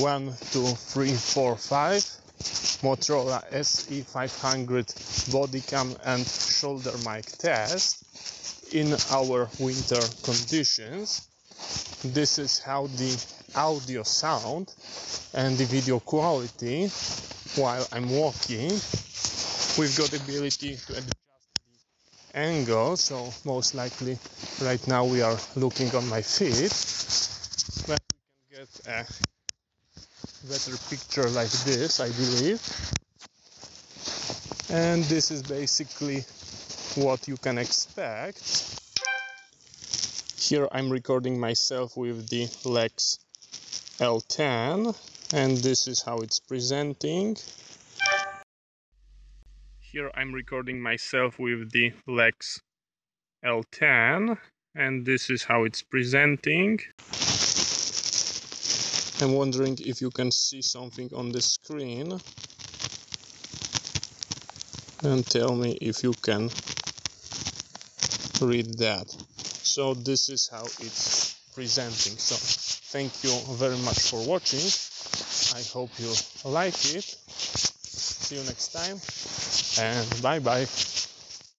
1, 2, 3, 4, 5 Motorola SI500 bodycam and shoulder mic test in our winter conditions. This is how the audio sound and the video quality while I'm walking. We've got the ability to adjust the angle, so most likely right now we are looking on my feet, but we can get a better picture like this, I believe. And this is basically what you can expect. Here I'm recording myself with the Lex l10, and this is how it's presenting. Here I'm recording myself with the Lex l10, and this is how it's presenting. I'm wondering if you can see something on the screen, and tell me if you can read that. So this is how it's presenting. So thank you very much for watching. I hope you like it. See you next time, and bye bye.